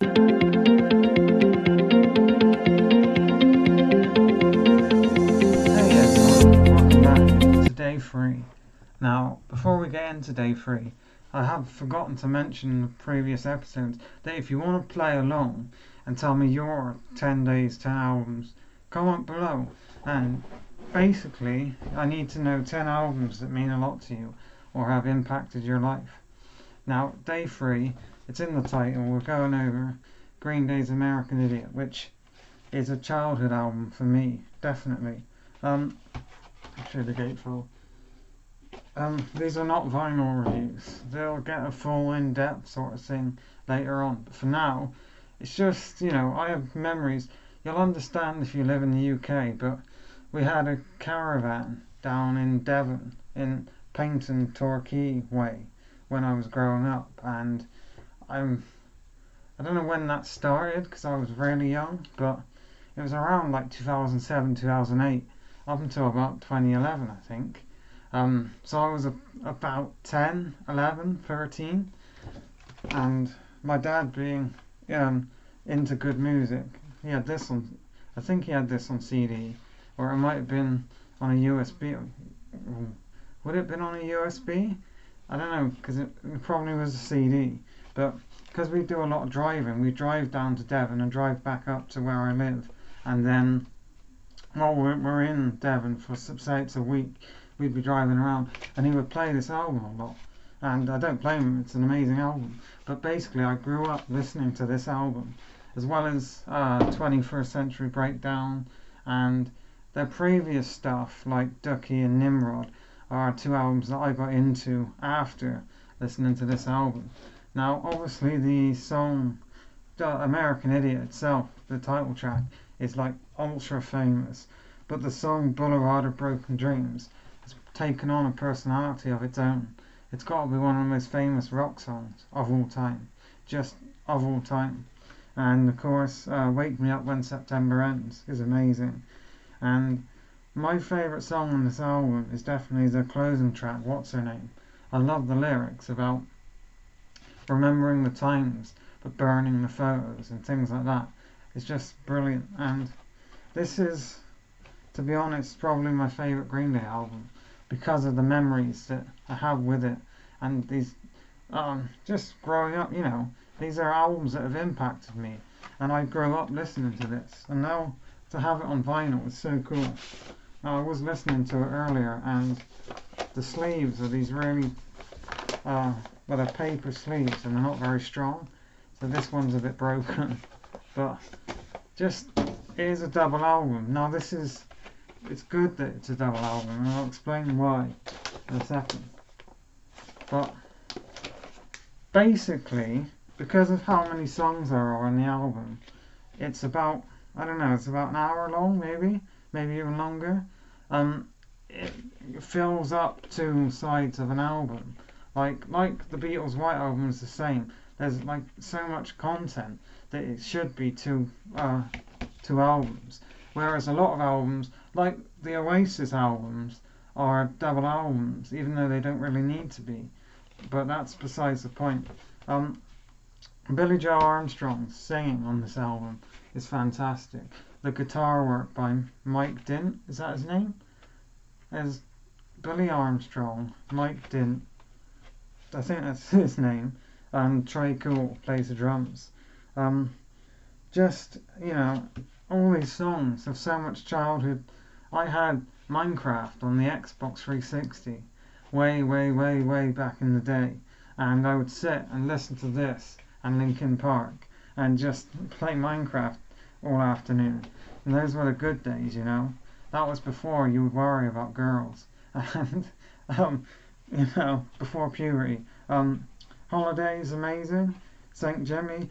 Hey everyone, welcome back to day 3. Now, before we get into day 3, I have forgotten to mention in the previous episodes that if you want to play along and tell me your 10 days, 10 albums, comment below. And basically, I need to know 10 albums that mean a lot to you or have impacted your life. Now, day 3, it's in the title, we're going over Green Day's American Idiot, which is a childhood album for me, definitely. Actually the gatefold. These are not vinyl reviews. They'll get a full in-depth sort of thing later on. But for now, it's just, I have memories. You'll understand if you live in the UK, but we had a caravan down in Devon, in Paynton, Torquay way, when I was growing up. And I don't know when that started, because I was really young, but it was around like 2007, 2008, up until about 2011, I think. So I was about 10, 11, 13, and my dad being into good music, he had this on, I think he had this on CD, or it might have been on a USB. Would it have been on a USB? I don't know, because it probably was a CD, but because we do a lot of driving, we drive down to Devon and drive back up to where I live, and then while we're in Devon for say it's a week, we'd be driving around and he would play this album a lot. And I don't blame him, it's an amazing album. But basically I grew up listening to this album, as well as 21st Century Breakdown and their previous stuff like Ducky and Nimrod are 2 albums that I got into after listening to this album. Now obviously the song American Idiot itself, the title track, is like ultra famous, but the song Boulevard of Broken Dreams has taken on a personality of its own. It's got to be one of the most famous rock songs of all time, just of all time. And of course, Wake Me Up When September Ends is amazing. And my favourite song on this album is definitely the closing track, What's Her Name. I love the lyrics about remembering the times but burning the photos and things like that. It's just brilliant, and this is, to be honest, probably my favourite Green Day album because of the memories that I have with it, and these, just growing up, these are albums that have impacted me, and I grew up listening to this, and now to have it on vinyl is so cool. Now I was listening to it earlier, and the sleeves are these really, they're paper sleeves, and they're not very strong, so this one's a bit broken. But just, it is a double album. Now it's good that it's a double album, and I'll explain why in a second. But basically, because of how many songs there are on the album, it's about, I don't know, it's about an hour long, maybe even longer. It fills up 2 sides of an album. Like the Beatles' White Album is the same. There's like so much content that it should be 2 albums. Whereas a lot of albums, like the Oasis albums, are double albums, even though they don't really need to be. But that's besides the point. Billy Joe Armstrong's singing on this album is fantastic. The guitar work by Mike Dint, is that his name? As Billy Armstrong, Mike Dint, I think that's his name, and Trey Cool plays the drums. Just, all these songs have so much childhood. I had Minecraft on the Xbox 360 way back in the day, and I would sit and listen to this and Linkin Park and just play Minecraft all afternoon. And those were the good days, That was before you would worry about girls and before puberty. Holidays amazing. Saint Jimmy,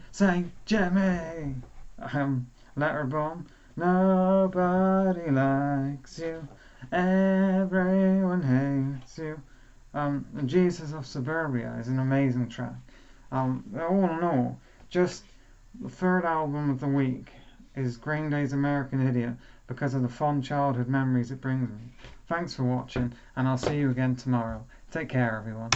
Letterbomb, nobody likes you, everyone hates you. Jesus of Suburbia is an amazing track. All in all, just the 3rd album of the week is Green Day's American Idiot because of the fond childhood memories it brings me. Thanks for watching, and I'll see you again tomorrow. Take care, everyone.